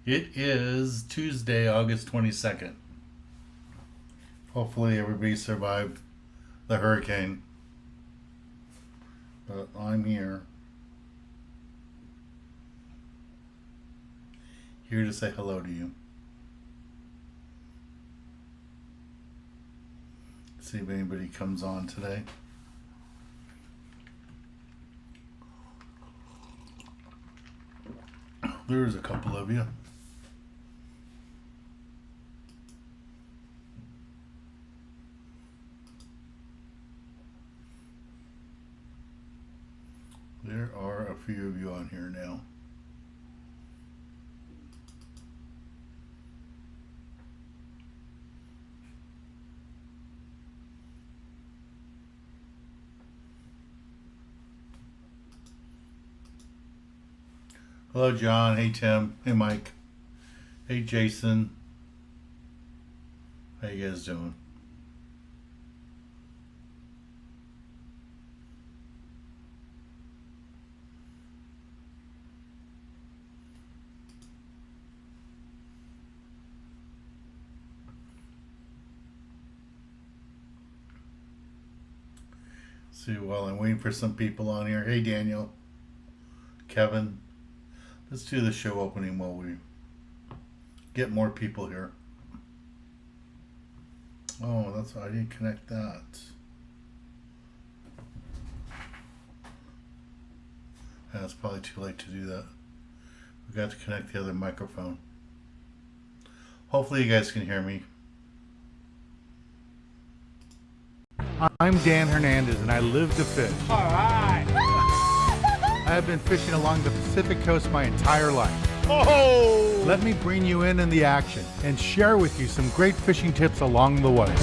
It is Tuesday, August 22nd. Hopefully, everybody survived the hurricane. But I'm here. Here to say hello to you. See if anybody comes on today. There's a couple of you. There are a few of you on here now. Hello, John. Hey, Tim. Hey, Mike. Hey, Jason. How you guys doing? See, while I'm waiting for some people on here. Hey, Daniel. Kevin. Let's do the show opening while we get more people here. Oh, that's why I didn't connect that. It's probably too late to do that. We got to connect the other microphone. Hopefully you guys can hear me. I'm Dan Hernandez and I live to fish. All right. I have been fishing along the Pacific coast my entire life. Oh! Let me bring you in the action and share with you some great fishing tips along the way.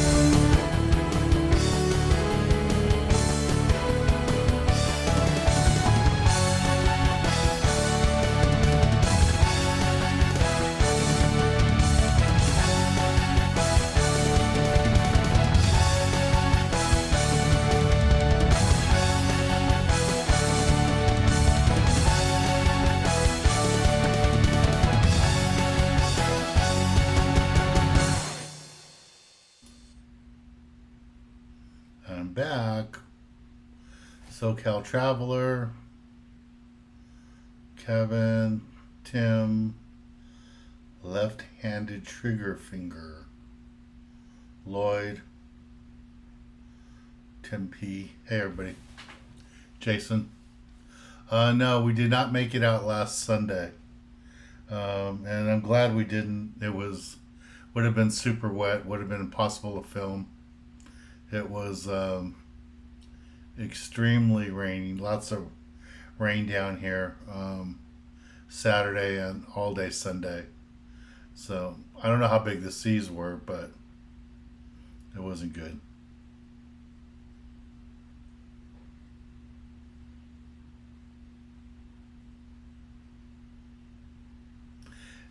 I'm back. SoCal Traveler, Kevin, Tim, left-handed trigger finger, Lloyd, Tim P. Hey everybody. Jason. No, we did not make it out last Sunday. And I'm glad we didn't. It would have been super wet, would have been impossible to film. It was extremely rainy, lots of rain down here Saturday and all day Sunday. So I don't know how big the seas were, but it wasn't good.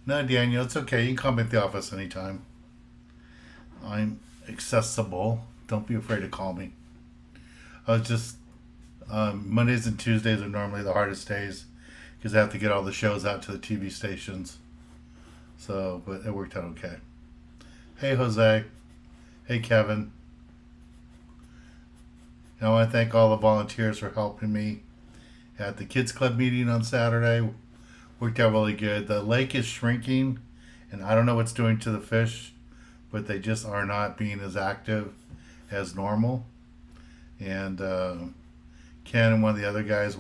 No, Daniel, it's okay. You can come at the office anytime. I'm accessible. Don't be afraid to call me. I was just Mondays and Tuesdays are normally the hardest days because I have to get all the shows out to the TV stations. So, but it worked out okay. Hey, Jose. Hey, Kevin. I want to thank all the volunteers for helping me at the Kids Club meeting on Saturday. Worked out really good. The lake is shrinking, and I don't know what's doing to the fish, but they just are not being as active as normal. And Ken and one of the other guys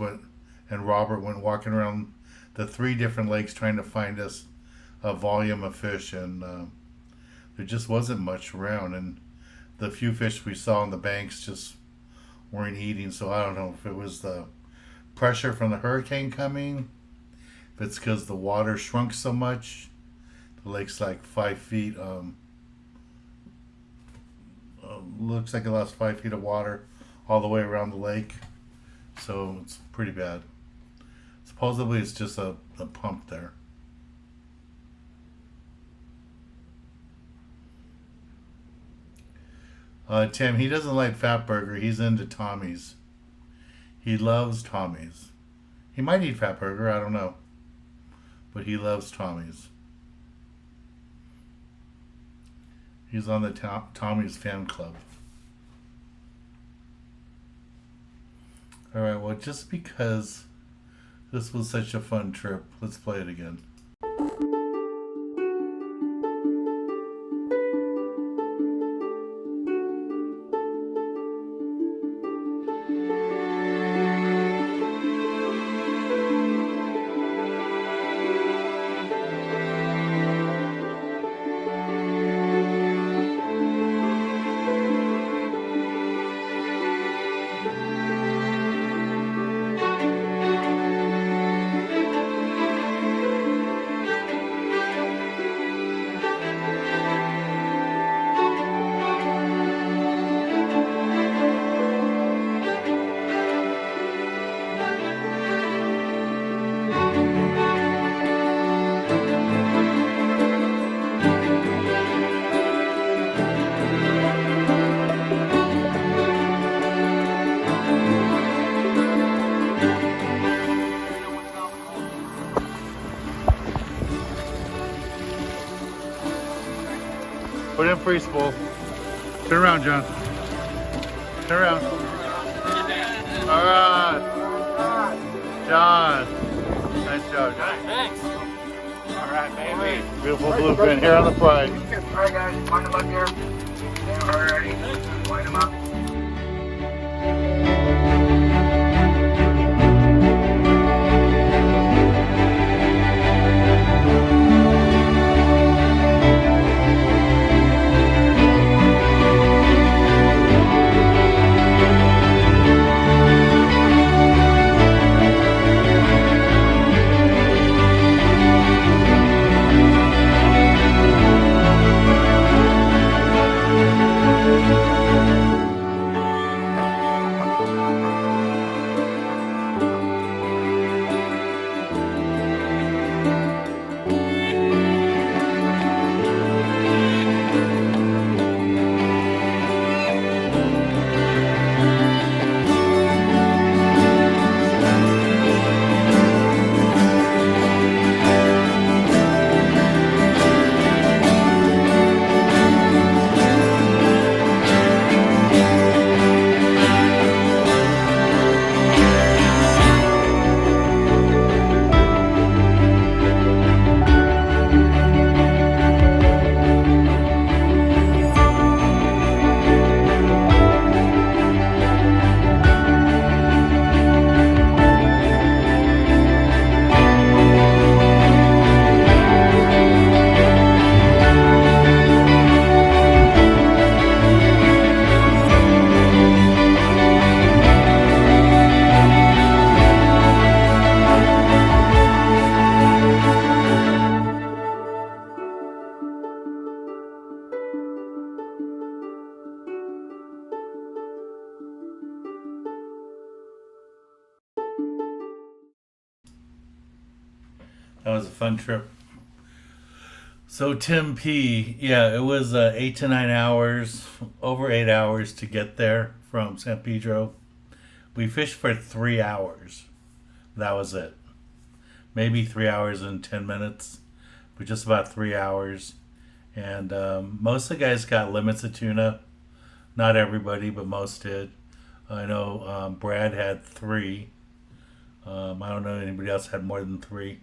and Robert went walking around the 3 different lakes trying to find us a volume of fish, and there just wasn't much around, and the few fish we saw on the banks just weren't eating. So I don't know if it was the pressure from the hurricane coming, if it's because the water shrunk so much. The lake's like 5 feet. Looks like it lost 5 feet of water all the way around the lake, so it's pretty bad. Supposedly it's just a pump there. Tim, he doesn't like Fat Burger. He's into Tommy's. He loves Tommy's. He might eat Fat Burger, I don't know, but he loves Tommy's. He's on the Tommy's fan club. Alright, well, just because this was such a fun trip, let's play it again. Put in free spool. Turn around, John. Turn around. All right. John. Nice job, John. Thanks. All right, baby. Beautiful bluefin here on the pride. All right, guys, wind them up here. Alrighty, wind them up. That was a fun trip. So Tim P, yeah, it was 8 to 9 hours, over 8 hours to get there from San Pedro. We fished for 3 hours. That was it. Maybe 3 hours and 10 minutes, but just about 3 hours. And most of the guys got limits of tuna. Not everybody, but most did. I know Brad had 3. I don't know anybody else had more than 3.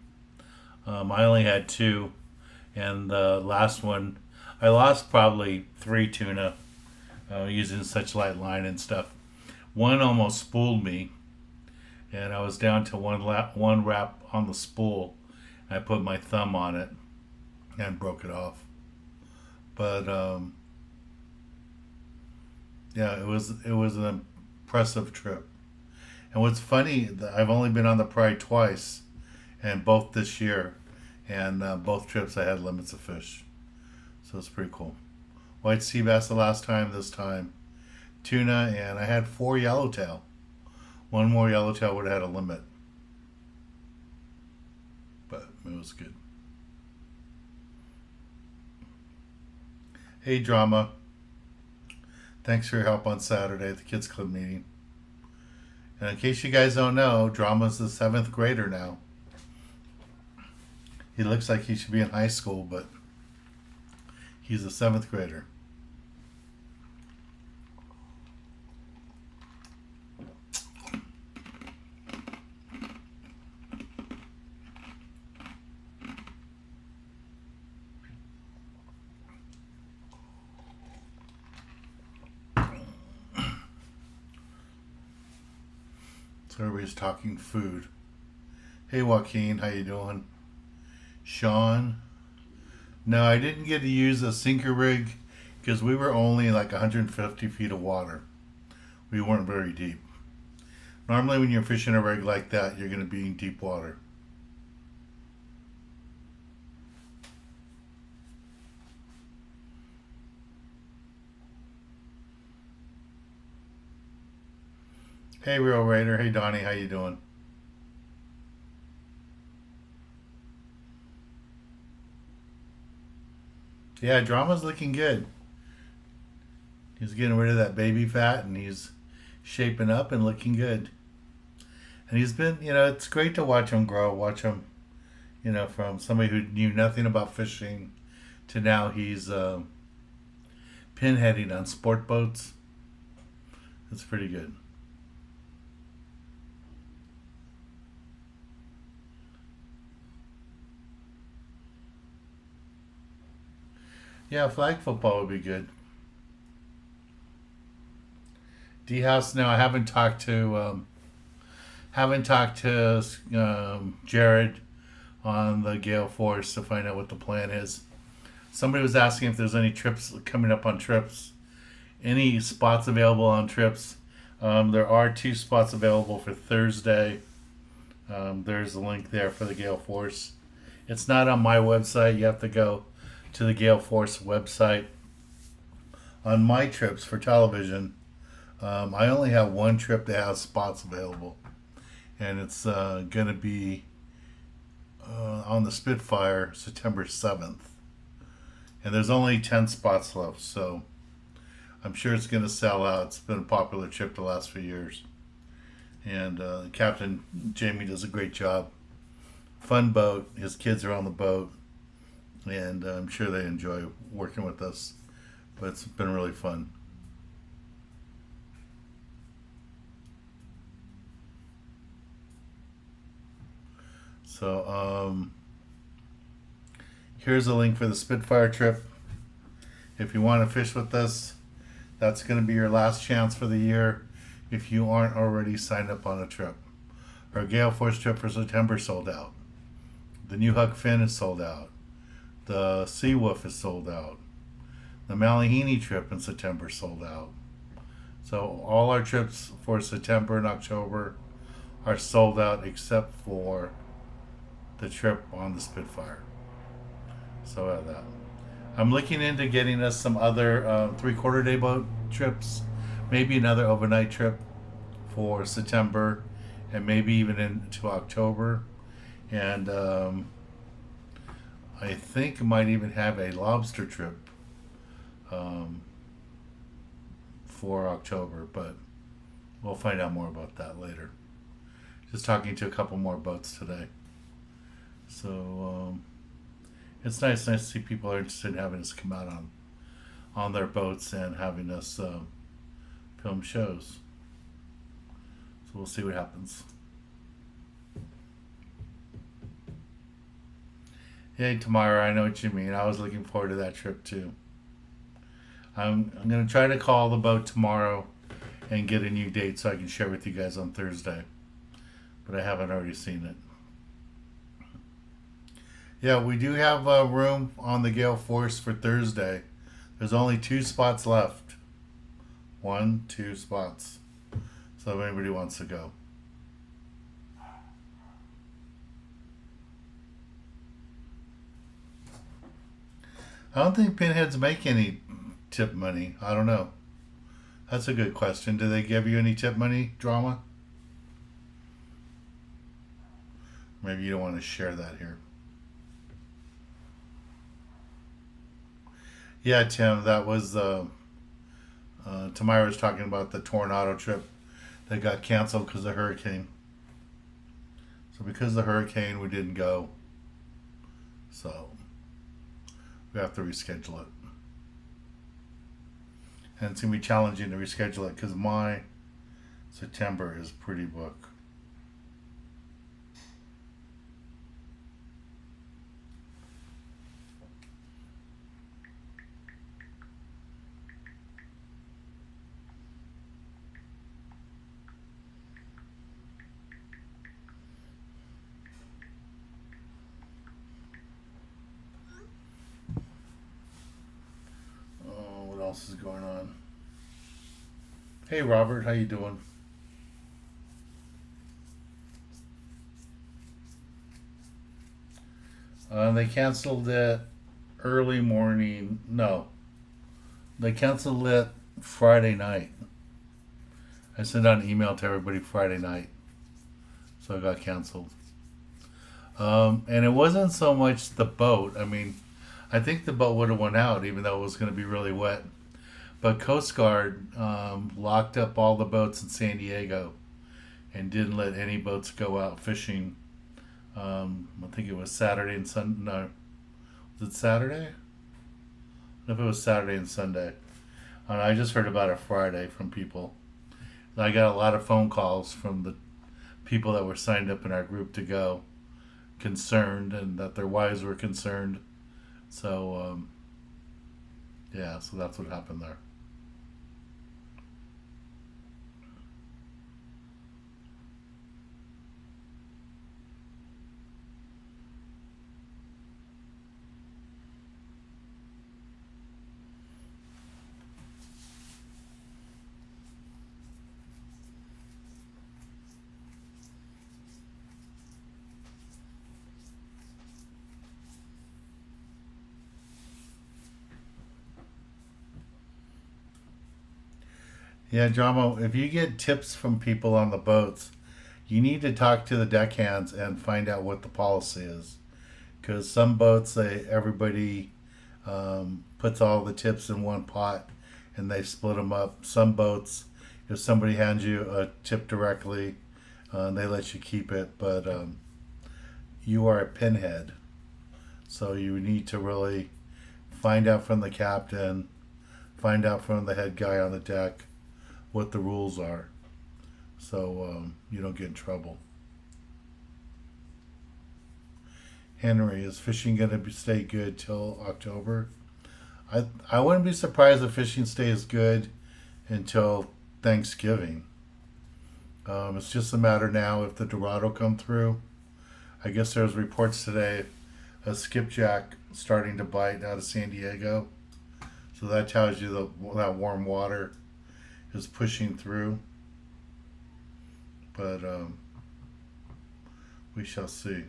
I only had 2, and the last one, I lost probably 3 tuna using such light line and stuff. One almost spooled me, and I was down to one wrap on the spool. I put my thumb on it and broke it off. But yeah, it was an impressive trip. And what's funny, I've only been on the Pride twice, and both this year, and both trips I had limits of fish, so it's pretty cool. White sea bass the last time, this time tuna, and I had 4 yellowtail. One more yellowtail would have had a limit, but it was good. Hey Drama, thanks for your help on Saturday at the kids club meeting. And in case you guys don't know, Drama's the 7th grader now. He looks like he should be in high school, but he's a 7th grader. So everybody's talking food. Hey Joaquin, how you doing? Sean? No, I didn't get to use a sinker rig because we were only like 150 feet of water. We weren't very deep. Normally when you're fishing a rig like that, you're going to be in deep water. Hey Real Raider, hey Donnie, how you doing? Yeah, Drama's looking good. He's getting rid of that baby fat and he's shaping up and looking good. And he's been, it's great to watch him grow, watch him, from somebody who knew nothing about fishing to now he's pinheading on sport boats. It's pretty good. Yeah, flag football would be good. D House. No, I haven't talked to Jared on the Gale Force to find out what the plan is. Somebody was asking if there's any trips coming up on trips, any spots available on trips. There are 2 spots available for Thursday. There's a link there for the Gale Force. It's not on my website. You have to go to the Gale Force website. On my trips for television, I only have 1 trip that has spots available, and it's going to be on the Spitfire September 7th, and there's only 10 spots left, so I'm sure it's going to sell out. It's been a popular trip the last few years, and Captain Jamie does a great job. Fun boat. His kids are on the boat, and I'm sure they enjoy working with us, but it's been really fun. So here's a link for the Spitfire trip. If you want to fish with us, that's going to be your last chance for the year if you aren't already signed up on a trip. Our Gale Force trip for September sold out. The New Huck Fin is sold out. The Sea Wolf is sold out. The Malahini trip in September sold out. So all our trips for September and October are sold out except for the trip on the Spitfire. So that. I'm looking into getting us some other 3/4 day boat trips, maybe another overnight trip for September, and maybe even into October. And I think I might even have a lobster trip for October, but we'll find out more about that later. Just talking to a couple more boats today. So it's nice to see people are interested in having us come out on their boats and having us film shows. So we'll see what happens. Hey Tamara, I know what you mean. I was looking forward to that trip too. I'm going to try to call the boat tomorrow and get a new date so I can share with you guys on Thursday. But I haven't already seen it. Yeah, we do have room on the Gale Force for Thursday. There's only 2 spots left. 1, 2 spots. So if anybody wants to go. I don't think pinheads make any tip money. I don't know. That's a good question. Do they give you any tip money, Drama? Maybe you don't want to share that here. Yeah, Tim, that was Tamara was talking about the Tornado trip that got canceled because of the hurricane. So because of the hurricane, we didn't go. So we have to reschedule it. And it's going to be challenging to reschedule it because my September is pretty booked. else is going on? Hey Robert, how you doing? They canceled it early morning. No, they canceled it Friday night. I sent out an email to everybody Friday night, so it got canceled. And it wasn't so much the boat. I mean, I think the boat would have went out even though it was going to be really wet. But Coast Guard locked up all the boats in San Diego and didn't let any boats go out fishing. I think it was Saturday and Sunday. No, was it Saturday? I don't know if it was Saturday and Sunday. I just heard about it Friday from people. I got a lot of phone calls from the people that were signed up in our group to go, concerned, and that their wives were concerned. So, yeah, so that's what happened there. Yeah, Drama, if you get tips from people on the boats, you need to talk to the deckhands and find out what the policy is. Because some boats, everybody puts all the tips in one pot and they split them up. Some boats, if somebody hands you a tip directly, they let you keep it. But you are a pinhead. So you need to really find out from the captain, find out from the head guy on the deck what the rules are, so you don't get in trouble. Henry, is fishing going to stay good till October? I wouldn't be surprised if fishing stays good until Thanksgiving. It's just a matter now if the Dorado come through. I guess there's reports today of skipjack starting to bite out of San Diego, so that tells you that warm water is pushing through, but we shall see.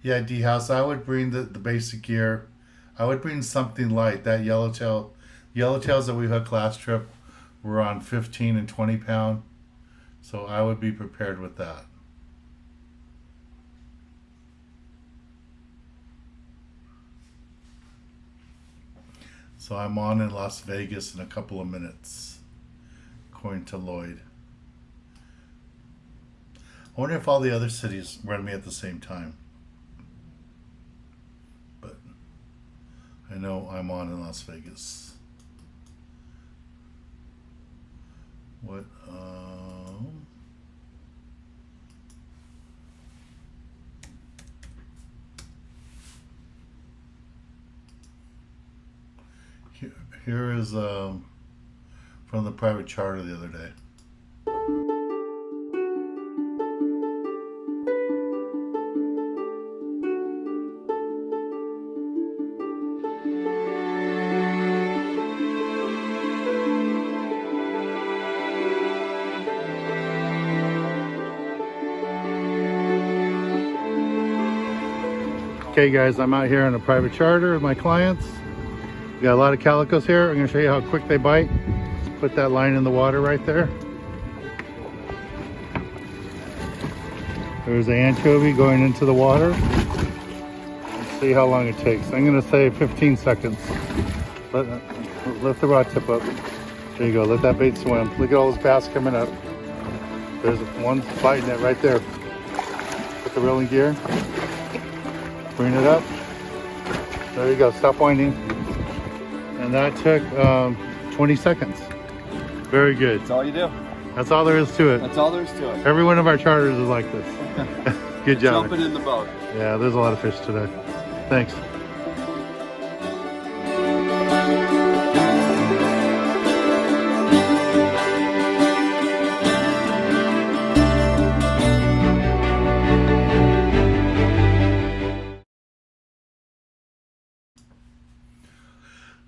Yeah, D House, I would bring the basic gear. I would bring something light. That yellowtails that we hooked last trip were on 15 and 20 pound, so I would be prepared with that. So I'm on in Las Vegas in a couple of minutes, according to Lloyd. I wonder if all the other cities run me at the same time. But I know I'm on in Las Vegas. What? Here is from the private charter the other day. Okay guys, I'm out here on a private charter with my clients. We got a lot of calicos here. I'm going to show you how quick they bite. Put that line in the water right there. There's the anchovy going into the water. Let's see how long it takes. I'm going to say 15 seconds. Let the rod tip up. There you go. Let that bait swim. Look at all those bass coming up. There's one biting it right there. Put the reeling gear. Bring it up. There you go. Stop winding. And that took 20 seconds. Very good. That's all you do. That's all there is to it. That's all there is to it. Every one of our charters is like this. Good job. Jumping in the boat. Yeah, there's a lot of fish today. Thanks.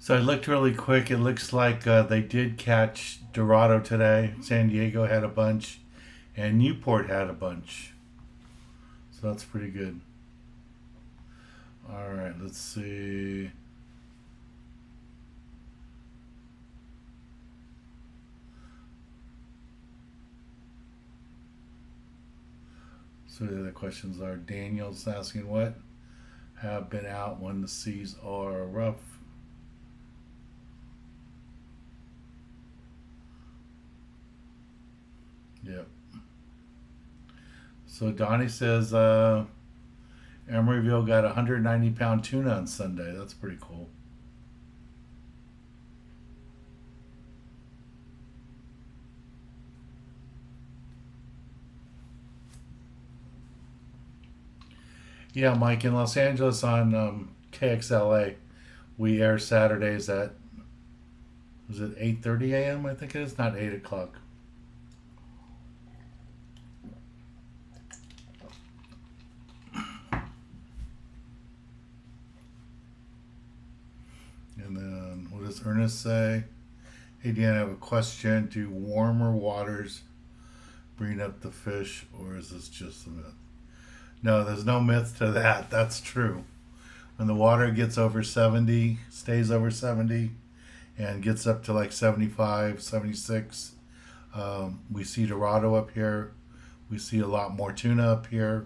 So I looked really quick. It looks like they did catch Dorado today. San Diego had a bunch, and Newport had a bunch. So that's pretty good. All right, let's see. So the other questions are Daniel's asking what have been out when the seas are rough. Yep. So Donnie says Emeryville got a 190-pound tuna on Sunday. That's pretty cool. Yeah, Mike, in Los Angeles on KXLA, we air Saturdays at, is it 8:30 a.m.? I think it is, not 8 o'clock. And then what does Ernest say? Hey Dan, I have a question. Do warmer waters bring up the fish, or is this just a myth? No, there's no myth to that. That's true. When the water gets over 70, stays over 70, and gets up to like 75, 76, we see Dorado up here. We see a lot more tuna up here.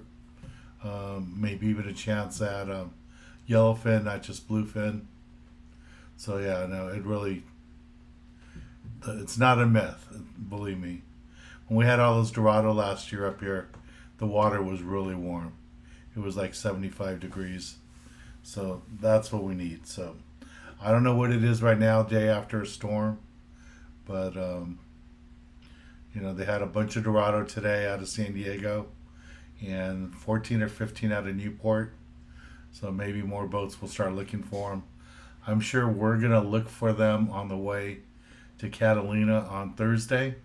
Maybe even a chance at yellowfin, not just bluefin. So yeah, no, it's not a myth, believe me. When we had all those Dorado last year up here, the water was really warm. It was like 75 degrees. So that's what we need. So I don't know what it is right now, day after a storm, but they had a bunch of Dorado today out of San Diego and 14 or 15 out of Newport. So maybe more boats will start looking for them. I'm sure we're going to look for them on the way to Catalina on Thursday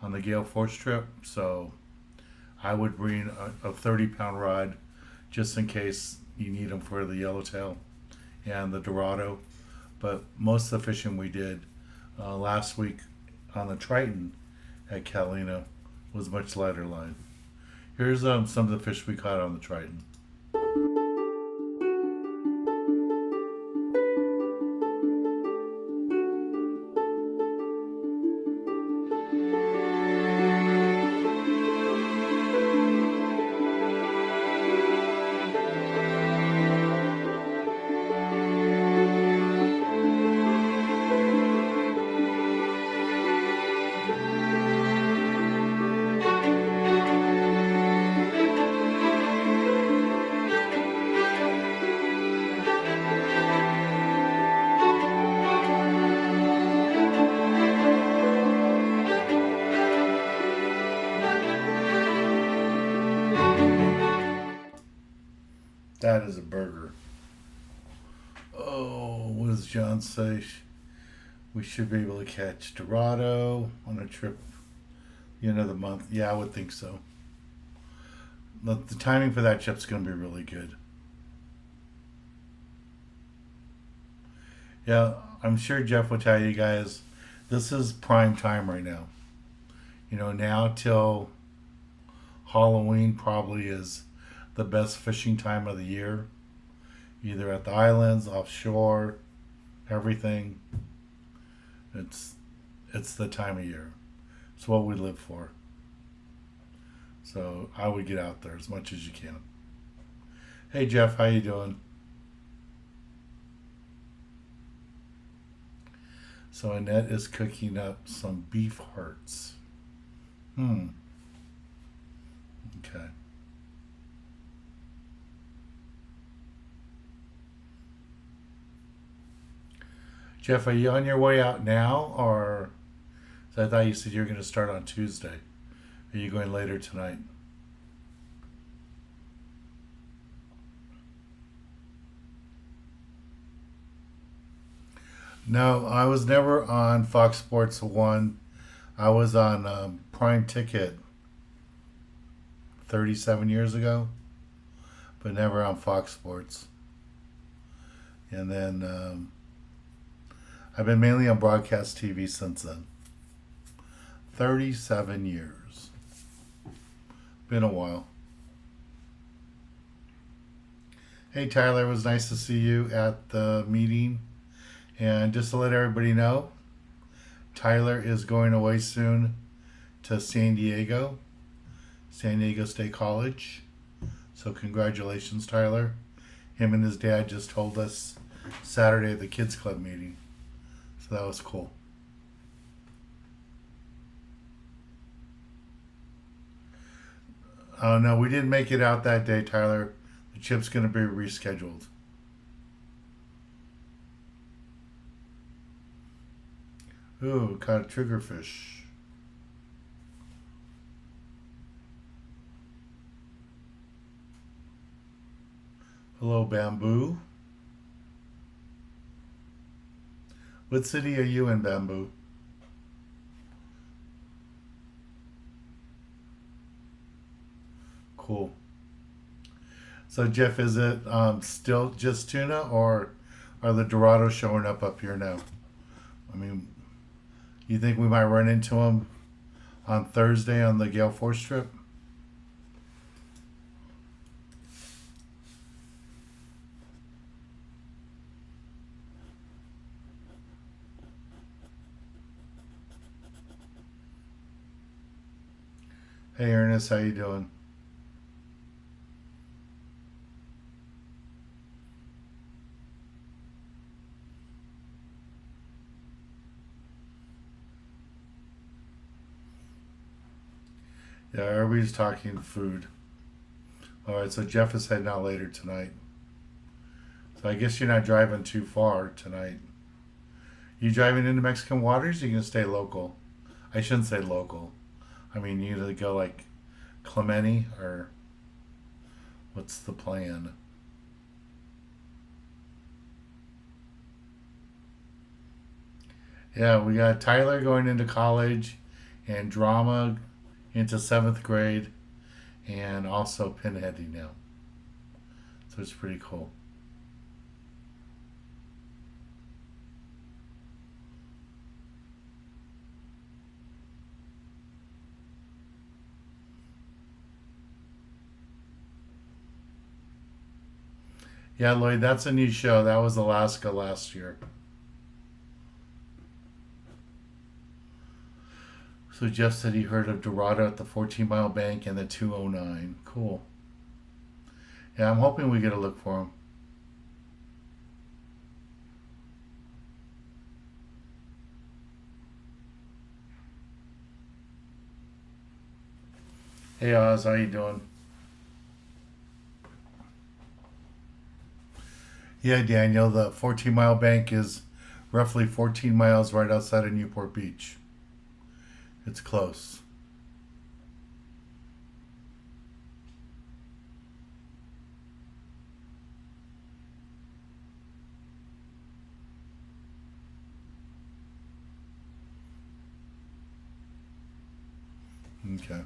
on the Gale Force trip. So I would bring a 30-pound rod just in case you need them for the yellowtail and the Dorado. But most of the fishing we did last week on the Triton at Catalina was much lighter line. Here's some of the fish we caught on the Triton. That is a burger. Oh, what does John say? We should be able to catch Dorado on a trip the end of the month. Yeah, I would think so. The timing for that trip's going to be really good. Yeah, I'm sure Jeff will tell you guys, this is prime time right now. Now till Halloween probably is the best fishing time of the year, either at the islands, offshore, everything. It's the time of year. It's what we live for. So I would get out there as much as you can. Hey Jeff, how you doing? So Annette is cooking up some beef hearts. Okay. Jeff, are you on your way out now, or I thought you said you were going to start on Tuesday? Are you going later tonight? No, I was never on Fox Sports 1. I was on Prime Ticket 37 years ago, but never on Fox Sports. And then I've been mainly on broadcast TV since then. 37 years. Been a while. Hey Tyler, it was nice to see you at the meeting. And just to let everybody know, Tyler is going away soon to San Diego State College. So congratulations, Tyler. Him and his dad just told us Saturday at the Kids Club meeting. So that was cool. Oh no, we didn't make it out that day, Tyler. The trip's going to be rescheduled. Ooh, caught a triggerfish. Hello, Bamboo. What city are you in, Bamboo? Cool. So, Jeff, is it still just tuna, or are the Dorados showing up here now? I mean, you think we might run into them on Thursday on the Gale Force trip? Hey Ernest, how you doing? Yeah, everybody's talking food. Alright, so Jeff is heading out later tonight. So I guess you're not driving too far tonight. You driving into Mexican waters, or you can stay local? I shouldn't say local. I mean, you either go like Clemente, or what's the plan? Yeah, we got Tyler going into college and drama into 7th grade, and also pinheading now. So it's pretty cool. Yeah, Lloyd, that's a new show. That was Alaska last year. So Jeff said he heard of Dorado at the 14-mile bank and the 209. Cool. Yeah, I'm hoping we get a look for him. Hey Oz, how you doing? Yeah, Daniel, the 14-mile bank is roughly 14 miles right outside of Newport Beach. It's close. Okay.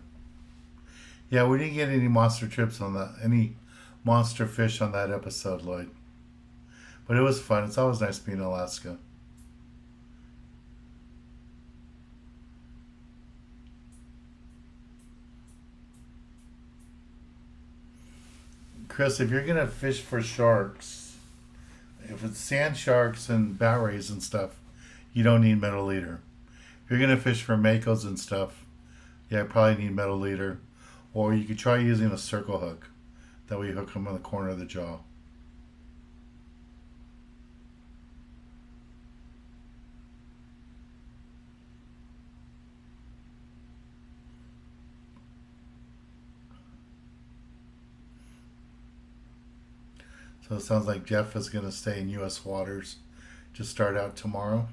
Yeah, we didn't get any monster trips on that, any monster fish on that episode, Lloyd. But it was fun. It's always nice being in Alaska. Chris, if you're gonna fish for sharks, if it's sand sharks and bat rays and stuff, you don't need metal leader. If you're gonna fish for makos and stuff, yeah, I probably need metal leader. Or you could try using a circle hook. That way you hook them on the corner of the jaw. So it sounds like Jeff is going to stay in U.S. waters to start out tomorrow.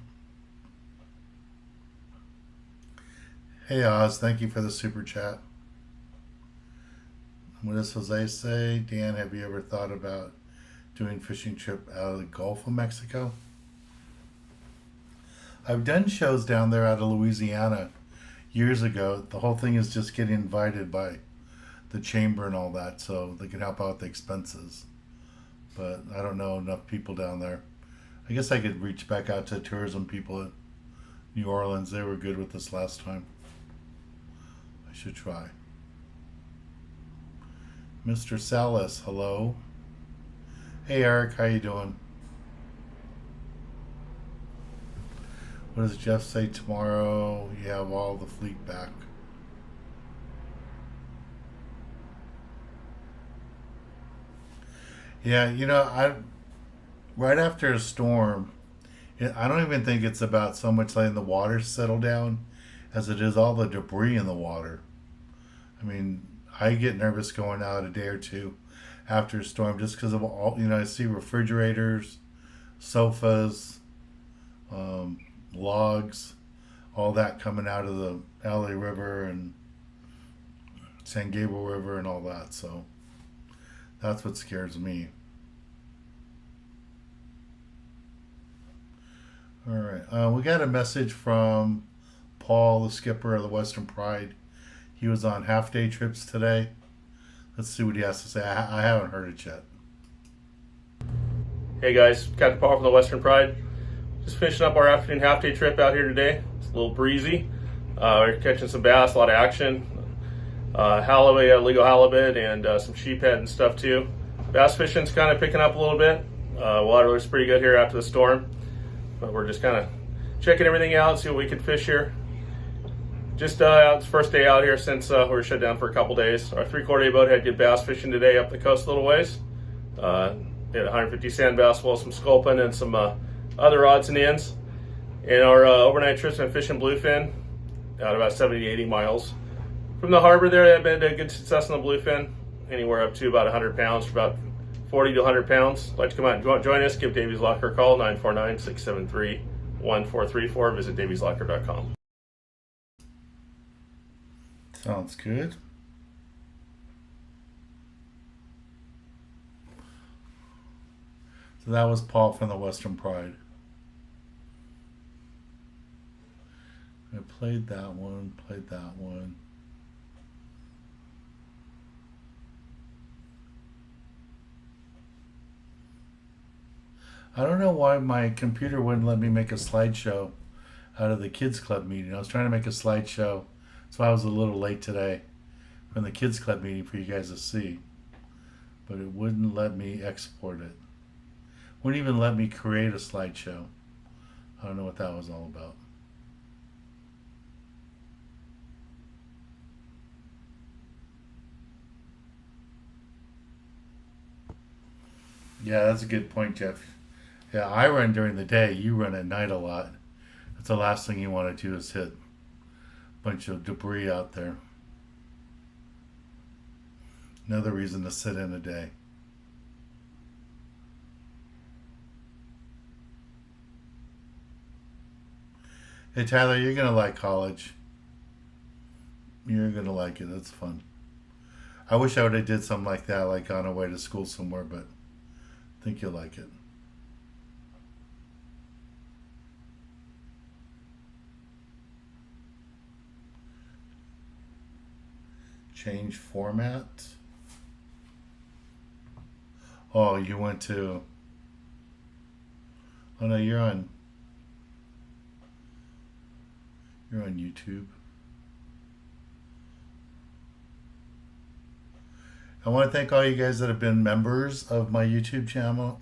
Hey Oz, thank you for the super chat. What does Jose say? Dan, have you ever thought about doing a fishing trip out of the Gulf of Mexico? I've done shows down there out of Louisiana years ago. The whole thing is just getting invited by the chamber and all that, so they can help out with the expenses. But I don't know enough people down there. I guess I could reach back out to tourism people at New Orleans. They were good with this last time. I should try. Mr. Salas, hello. Hey Eric, how you doing? What does Jeff say tomorrow? You have all the fleet back. Yeah, right after a storm, I don't even think it's about so much letting the water settle down as it is all the debris in the water. I mean, I get nervous going out a day or two after a storm just because of all, I see refrigerators, sofas, logs, all that coming out of the LA River and San Gabriel River and all that. So that's what scares me. All right. We got a message from Paul, the skipper of the Western Pride. He was on half-day trips today. Let's see what he has to say. I haven't heard it yet. Hey guys, Captain Paul from the Western Pride. Just finishing up our afternoon half-day trip out here today. It's a little breezy. We're catching some bass, a lot of action. Halibut, legal halibut, and some sheephead and stuff too. Bass fishing's kind of picking up a little bit. Water looks pretty good here after the storm. But we're just kind of checking everything out, see what we can fish here. Just it's first day out here since we were shut down for a couple days. Our 3/4 day boat had good bass fishing today up the coast a little ways. They had 150 sand bass, well, some sculpin and some other odds and ends. And our overnight trip's been fishing bluefin out about 70 to 80 miles. From the harbor there, they've been a good success on the bluefin, anywhere up to about 100 pounds for about 40 to 100 pounds. Like to come out and join us, give Davies Locker a call, 949-673-1434. Visit davieslocker.com. Sounds good. So that was Paul from the Western Pride. I played that one. I don't know why my computer wouldn't let me make a slideshow out of the kids club meeting. I was trying to make a slideshow, so I was a little late today from the kids club meeting for you guys to see, but it wouldn't let me export it. Wouldn't even let me create a slideshow. I don't know what that was all about. Yeah, that's a good point, Jeff. Yeah, I run during the day. You run at night a lot. That's the last thing you want to do is hit a bunch of debris out there. Another reason to sit in a day. Hey Tyler, you're going to like college. You're going to like it. It's fun. I wish I would have did something like that, like on our way to school somewhere, but I think you'll like it. Change format. Oh, you went to... Oh no, you're on YouTube. I want to thank all you guys that have been members of my YouTube channel.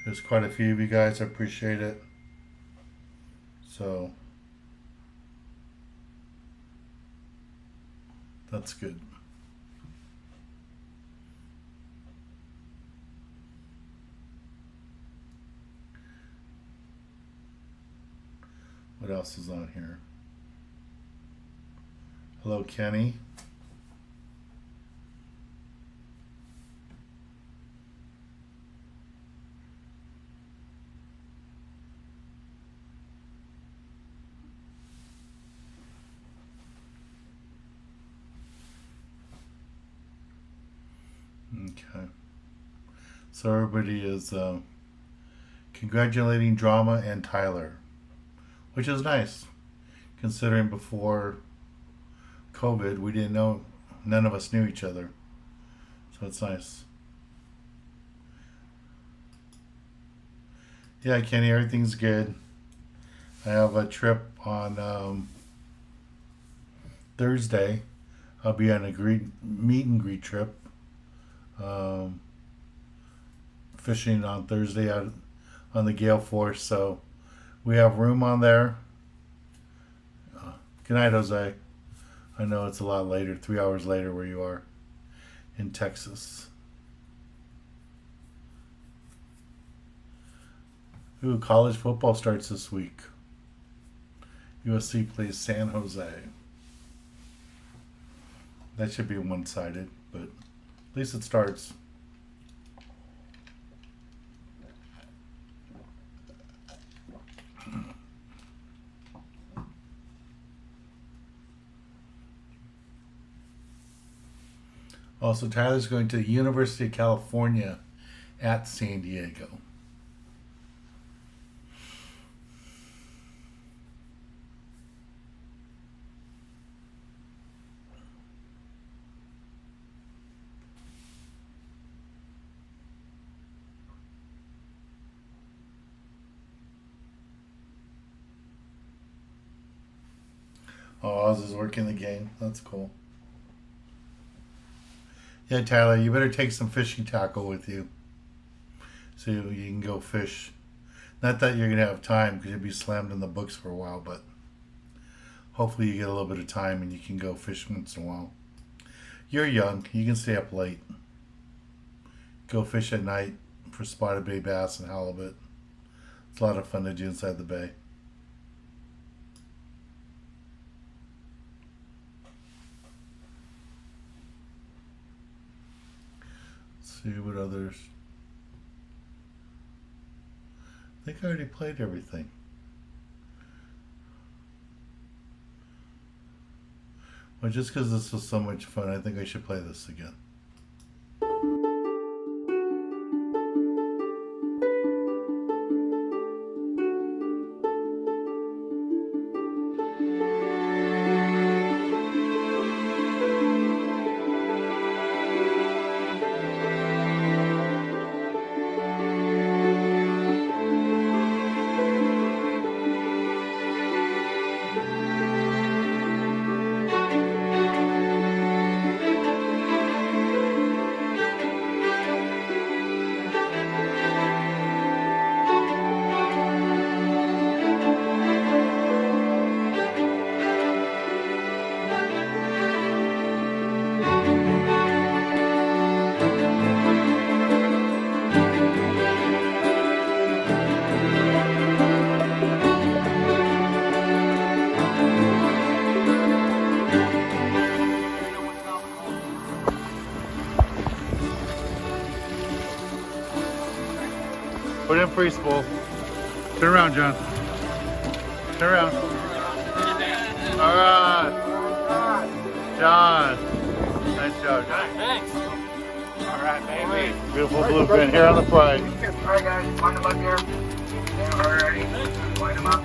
There's quite a few of you guys. I appreciate it. So that's good. What else is on here? Hello, Kenny. Okay. So everybody is congratulating Drama and Tyler, which is nice, considering before COVID we didn't know, none of us knew each other, so it's nice. Yeah, Kenny, everything's good. I have a trip on Thursday. I'll be on a meet and greet trip. Um, Fishing on Thursday out on the Gale Force, so we have room on there. Good night, Jose. I know it's a lot later, 3 hours later where you are in Texas. Ooh, college football starts this week. USC plays San Jose. That should be one-sided, but at least it starts. Also, Tyler's going to the University of California at San Diego. Oh, Oz is working the game. That's cool. Yeah, Tyler, you better take some fishing tackle with you so you can go fish. Not that you're going to have time because you'll be slammed in the books for a while, but hopefully you get a little bit of time and you can go fish once in a while. You're young. You can stay up late. Go fish at night for spotted bay bass and halibut. It's a lot of fun to do inside the bay. See what others. I think I already played everything. Well, just because this was so much fun, I think I should play this again. Put in free spool. Turn around, John. Turn around. All right. John. Nice job, John. Thanks. All right, baby. Beautiful bluefin here on the Pride. All right, guys, line them up here. Yeah, already. Line them up.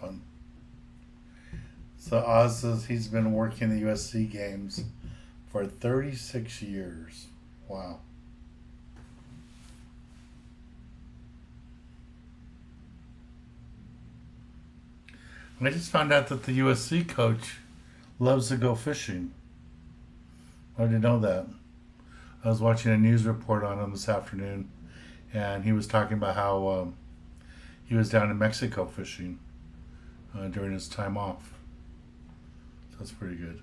Fun. So Oz says he's been working the USC games for 36 years. Wow. And I just found out that the USC coach loves to go fishing. I didn't know that. I was watching a news report on him this afternoon, and he was talking about how he was down in Mexico fishing during his time off. So that's pretty good.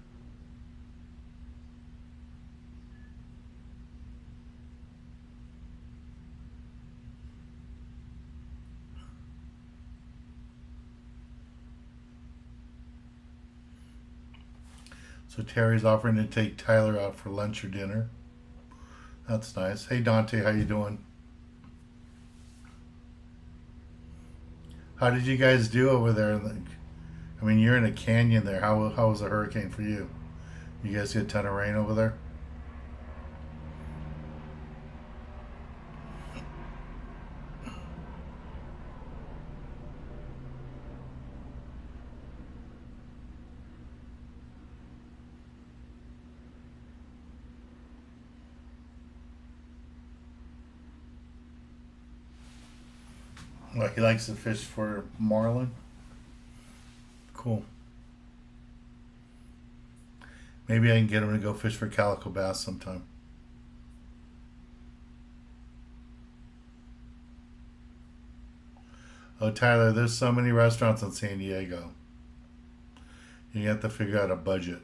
So Terry's offering to take Tyler out for lunch or dinner. That's nice. Hey Dante, how you doing? How did you guys do over there? I mean, you're in a canyon there. How was the hurricane for you? You guys get a ton of rain over there? Well, he likes to fish for marlin. Cool. Maybe I can get him to go fish for calico bass sometime. Oh, Tyler, there's so many restaurants in San Diego. You have to figure out a budget.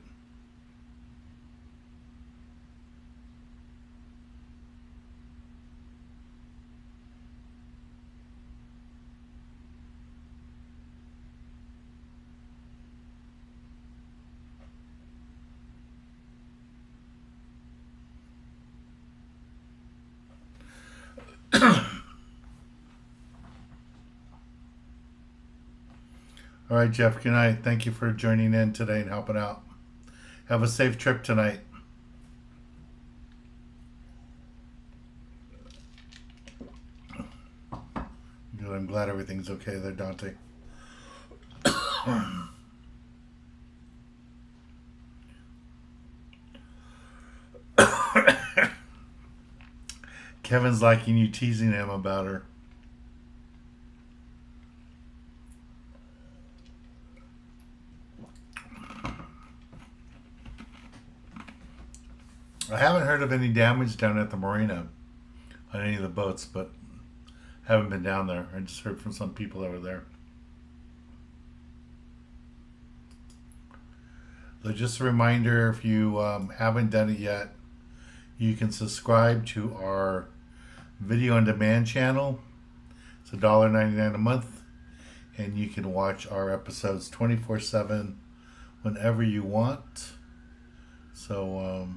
All right, Jeff, good night. Thank you for joining in today and helping out. Have a safe trip tonight. Good. I'm glad everything's okay there, Dante. Kevin's liking you teasing him about her. I haven't heard of any damage down at the marina on any of the boats, but haven't been down there. I just heard from some people that were there. So just a reminder, if you haven't done it yet, you can subscribe to our video on demand channel. It's $1.99 a month, and you can watch our episodes 24/7 whenever you want. So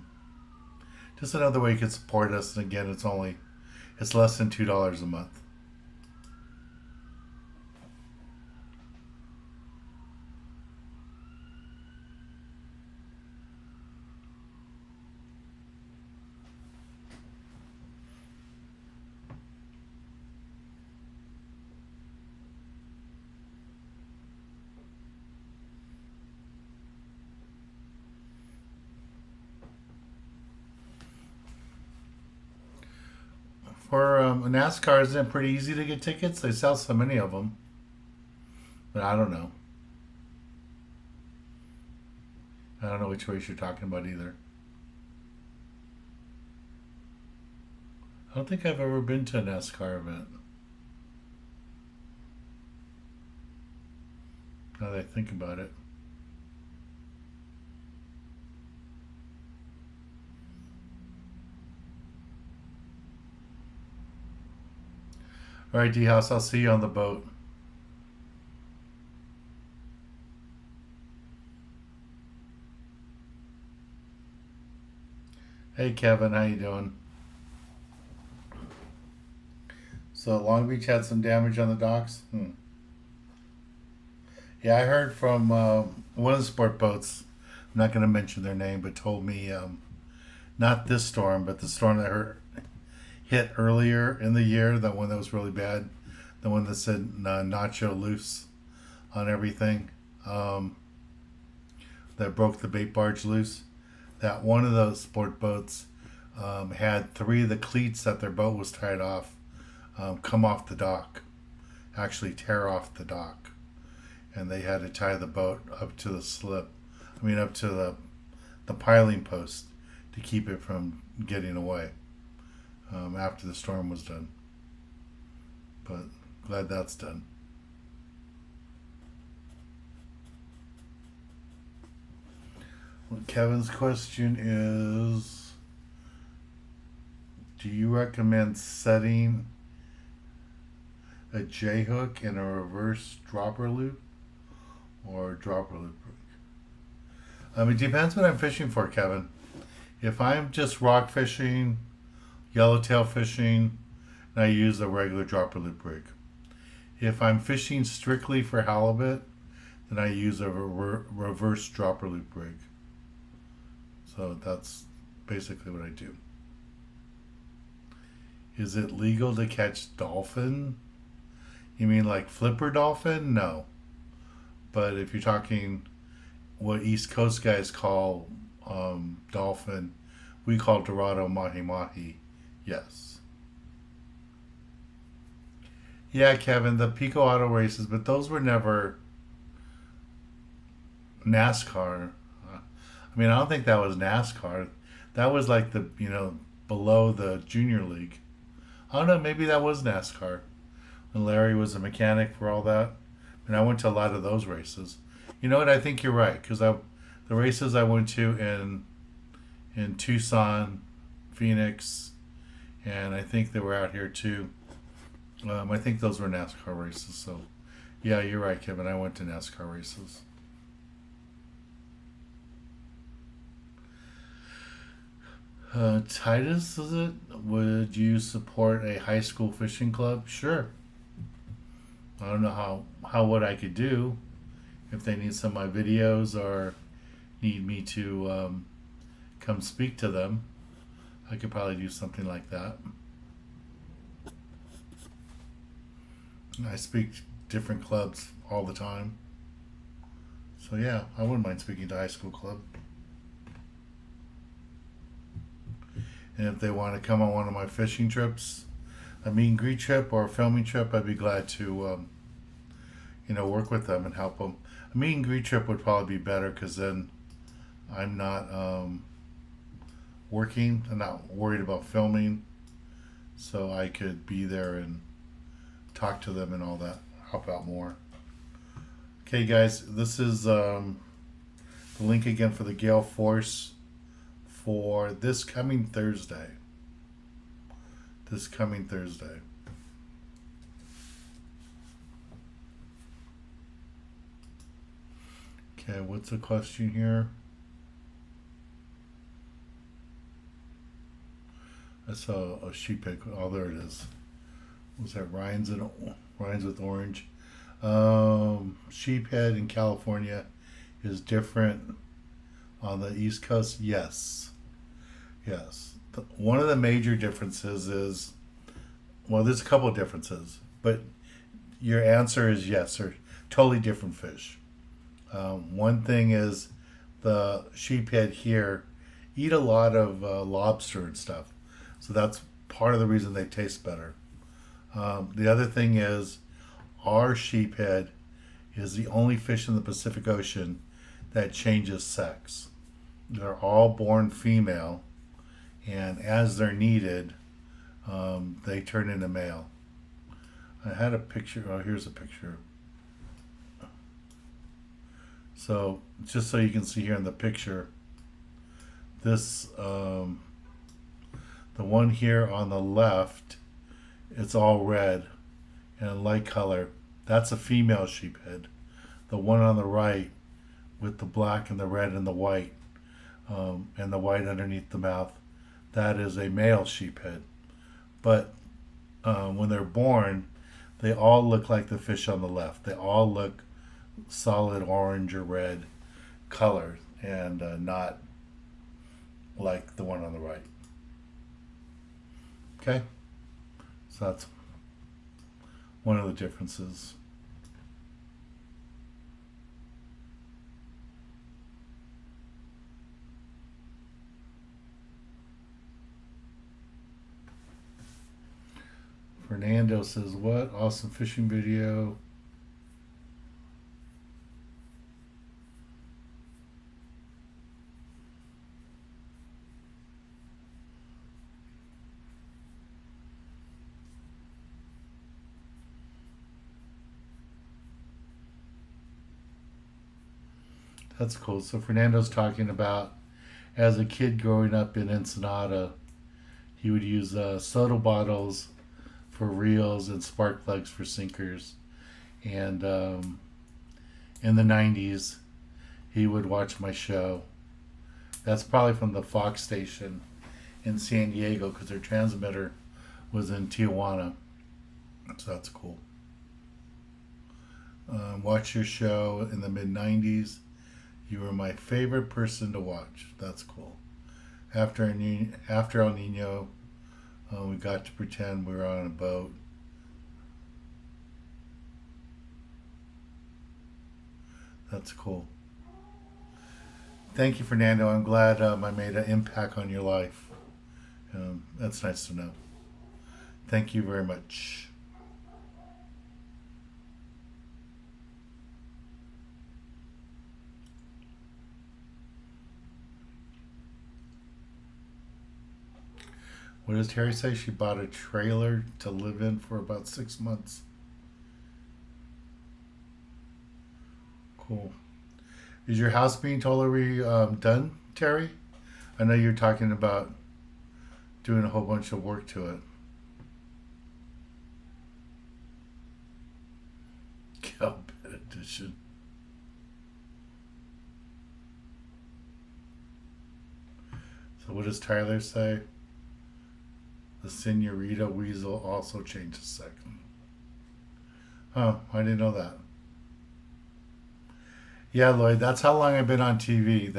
just another way you can support us. And again, it's less than $2 a month. For NASCAR, isn't it pretty easy to get tickets? They sell so many of them. But I don't know. I don't know which race you're talking about either. I don't think I've ever been to a NASCAR event. Now that I think about it. All right, D-House, I'll see you on the boat. Hey, Kevin, how you doing? So Long Beach had some damage on the docks? Yeah, I heard from one of the sport boats, I'm not going to mention their name, but told me not this storm, but the storm that hit earlier in the year, that one that was really bad, the one that said nacho loose on everything, that broke the bait barge loose, that one of those sport boats had 3 of the cleats that their boat was tied off come off the dock, actually tear off the dock, and they had to tie the boat up to the up to the piling post to keep it from getting away after the storm was done. But glad that's done. Well, Kevin's question is, do you recommend setting a J hook in a reverse dropper loop or dropper loop? It depends what I'm fishing for, Kevin. If I'm just rock fishing, yellowtail fishing, I use a regular dropper loop rig. If I'm fishing strictly for halibut, then I use a reverse dropper loop rig. So that's basically what I do. Is it legal to catch dolphin? You mean like flipper dolphin? No. But if you're talking what East Coast guys call dolphin, we call Dorado mahi mahi. Yes. Yeah, Kevin, the Pico Auto races, but those were never NASCAR. I mean, I don't think that was NASCAR. That was like the, below the junior league. I don't know, maybe that was NASCAR. And Larry was a mechanic for all that. And I went to a lot of those races. You know what? I think you're right, because the races I went to in Tucson, Phoenix, and I think they were out here too. I think those were NASCAR races. So, yeah, you're right, Kevin. I went to NASCAR races. Titus, is it? Would you support a high school fishing club? Sure. I don't know what I could do if they need some of my videos or need me to come speak to them. I could probably do something like that. I speak to different clubs all the time. So yeah, I wouldn't mind speaking to a high school club. And if they want to come on one of my fishing trips, a meet and greet trip or a filming trip, I'd be glad to, work with them and help them. A meet and greet trip would probably be better because then I'm not working. I'm not worried about filming, so I could be there and talk to them and all that, help out more. Okay, guys, this is the link again for the Gale Force for this coming Thursday. Okay, what's the question here? I saw a sheep head. Oh, there it is. Was that Ryan's with orange? Sheephead in California is different on the East Coast. Yes. One of the major differences is, well, there's a couple of differences, but your answer is yes. They're totally different fish. One thing is the sheephead here eat a lot of lobster and stuff, so that's part of the reason they taste better. The other thing is our sheephead is the only fish in the Pacific Ocean that changes sex. They're all born female, and as they're needed, they turn into male. I had a picture. Oh, here's a picture. So just so you can see here in the picture, this the one here on the left, it's all red and light color. That's a female sheephead. The one on the right with the black and the red and the white underneath the mouth, that is a male sheephead. But when they're born, they all look like the fish on the left. They all look solid orange or red color and not like the one on the right. Okay? So that's one of the differences. Fernando says, what? Awesome fishing video. That's cool. So Fernando's talking about, as a kid growing up in Ensenada, he would use soda bottles for reels and spark plugs for sinkers. And in the 90s, he would watch my show. That's probably from the Fox station in San Diego because their transmitter was in Tijuana. So that's cool. Watch your show in the mid-90s. You were my favorite person to watch. That's cool. After El Nino, we got to pretend we were on a boat. That's cool. Thank you, Fernando. I'm glad I made an impact on your life. That's nice to know. Thank you very much. What does Terry say? She bought a trailer to live in for about 6 months. Cool. Is your house being totally done, Terry? I know you're talking about doing a whole bunch of work to it. Cowbed edition. So what does Tyler say? The Senorita Weasel also changed a second. Oh, I didn't know that. Yeah, Lloyd, that's how long I've been on TV.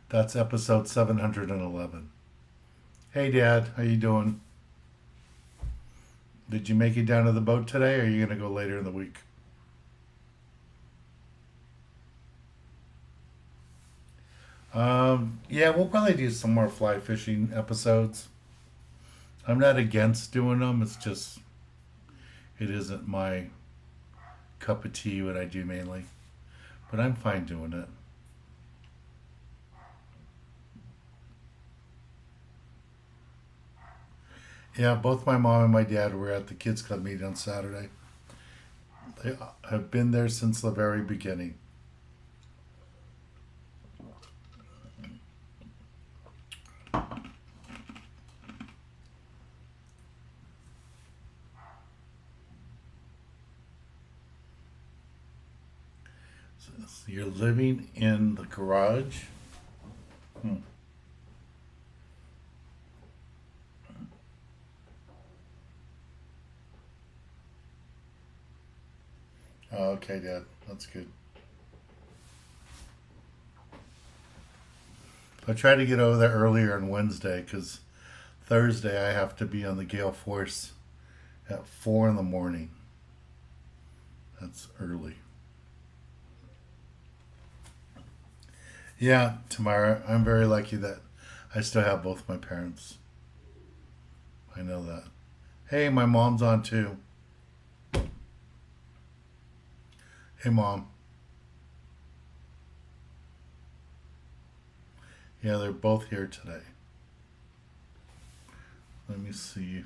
That's episode 711. Hey, Dad, how you doing? Did you make it down to the boat today, or are you going to go later in the week? Yeah, we'll probably do some more fly fishing episodes. I'm not against doing them. It's just, it isn't my cup of tea what I do mainly. But I'm fine doing it. Yeah, both my mom and my dad were at the kids club meeting on Saturday. They have been there since the very beginning. So you're living in the garage? Oh, okay, Dad. That's good. I tried to get over there earlier on Wednesday because Thursday I have to be on the gale force at 4 in the morning. That's early. Yeah, Tamara, I'm very lucky that I still have both my parents. I know that. Hey, my mom's on too. Hey, Mom. Yeah, they're both here today. Let me see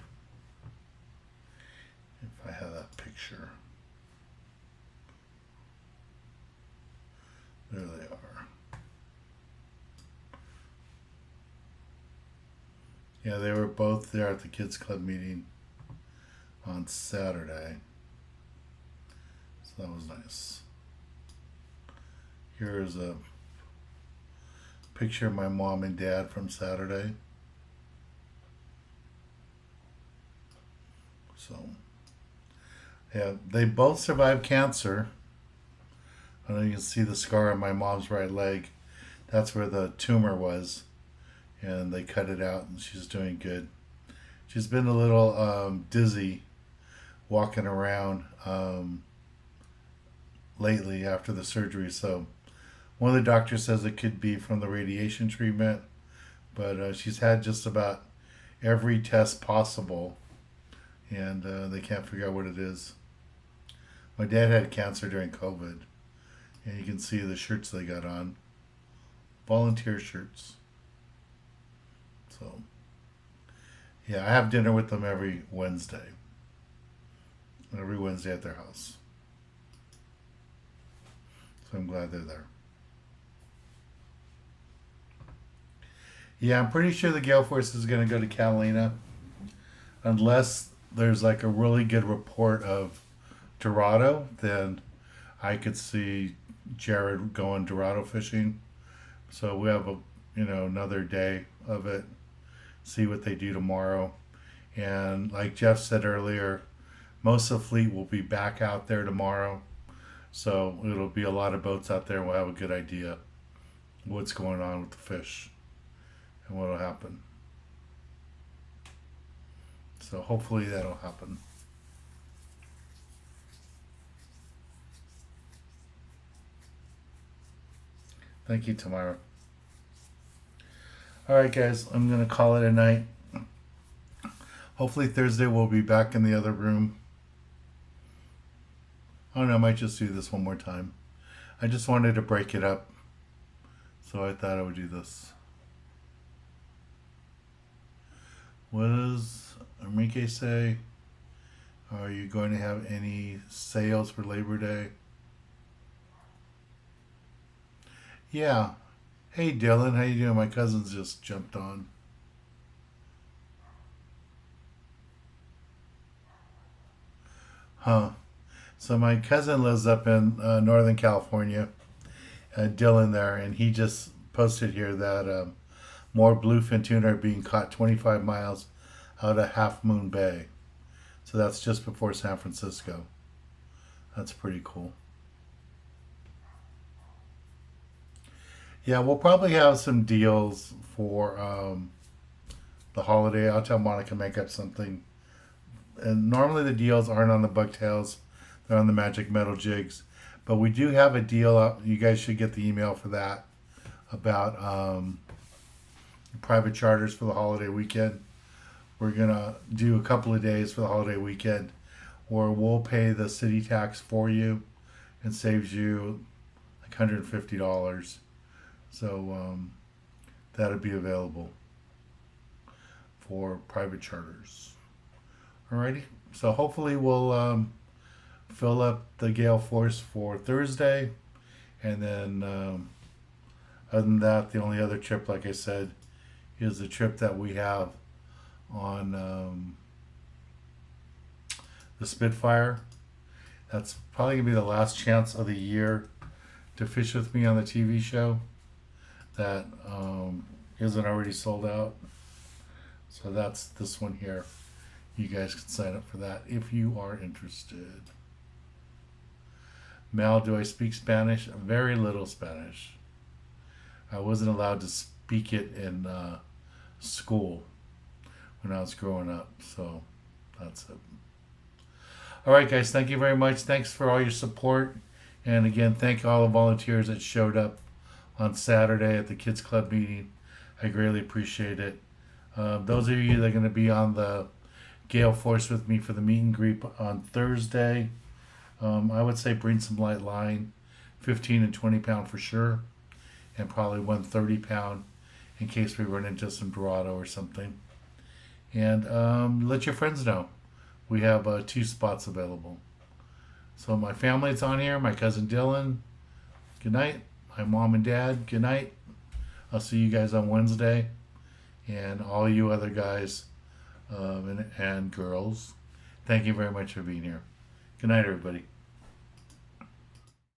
if I have that picture. There they are. Yeah, they were both there at the kids club meeting on Saturday. So that was nice. Here's a picture of my mom and dad from Saturday. So, yeah, they both survived cancer. I know you can see the scar on my mom's right leg. That's where the tumor was. And they cut it out, and she's doing good. She's been a little dizzy walking around lately after the surgery. So one of the doctors says it could be from the radiation treatment, but she's had just about every test possible, and they can't figure out what it is. My dad had cancer during COVID, and you can see the shirts they got on. Volunteer shirts. So, yeah, I have dinner with them every Wednesday. Every Wednesday at their house. So I'm glad they're there. Yeah, I'm pretty sure the Gale Force is going to go to Catalina. Unless there's like a really good report of Dorado, then I could see Jared going Dorado fishing. So we have another day of it. See what they do tomorrow. And like Jeff said earlier, most of the fleet will be back out there tomorrow. So it'll be a lot of boats out there, and we'll have a good idea what's going on with the fish and what'll happen. So hopefully that'll happen. Thank you, Tamara. Alright guys, I'm going to call it a night. Hopefully Thursday we'll be back in the other room. I don't know, I might just do this one more time. I just wanted to break it up. So I thought I would do this. What does Enrique say? Are you going to have any sales for Labor Day? Yeah. Hey Dylan, how you doing? My cousins just jumped on. Huh. So my cousin lives up in Northern California, Dylan there, and he just posted here that more bluefin tuna are being caught 25 miles out of Half Moon Bay. So that's just before San Francisco. That's pretty cool. Yeah, we'll probably have some deals for the holiday. I'll tell Monica to make up something. And normally the deals aren't on the bucktails. They're on the magic metal jigs. But we do have a deal up. You guys should get the email for that about private charters for the holiday weekend. We're going to do a couple of days for the holiday weekend where we'll pay the city tax for you and saves you like $150. So that'll be available for private charters. Alrighty. So hopefully we'll fill up the gale force for Thursday. And then other than that, the only other trip, like I said, is the trip that we have on the Spitfire. That's probably going to be the last chance of the year to fish with me on the TV show that isn't already sold out. So that's this one here. You guys can sign up for that if you are interested. Mal, do I speak Spanish? Very little Spanish. I wasn't allowed to speak it in school when I was growing up. So that's it. All right, guys. Thank you very much. Thanks for all your support. And again, thank all the volunteers that showed up on Saturday at the Kids Club meeting. I greatly appreciate it. Those of you that are going to be on the gale force with me for the meet and greet on Thursday, I would say bring some light line, 15 and 20 pound for sure, and probably 1 30 pound in case we run into some Dorado or something. And let your friends know. We have 2 spots available. So my family's on here, my cousin Dylan, good night. My mom and dad, good night. I'll see you guys on Wednesday. And all you other guys and girls, thank you very much for being here. Good night, everybody.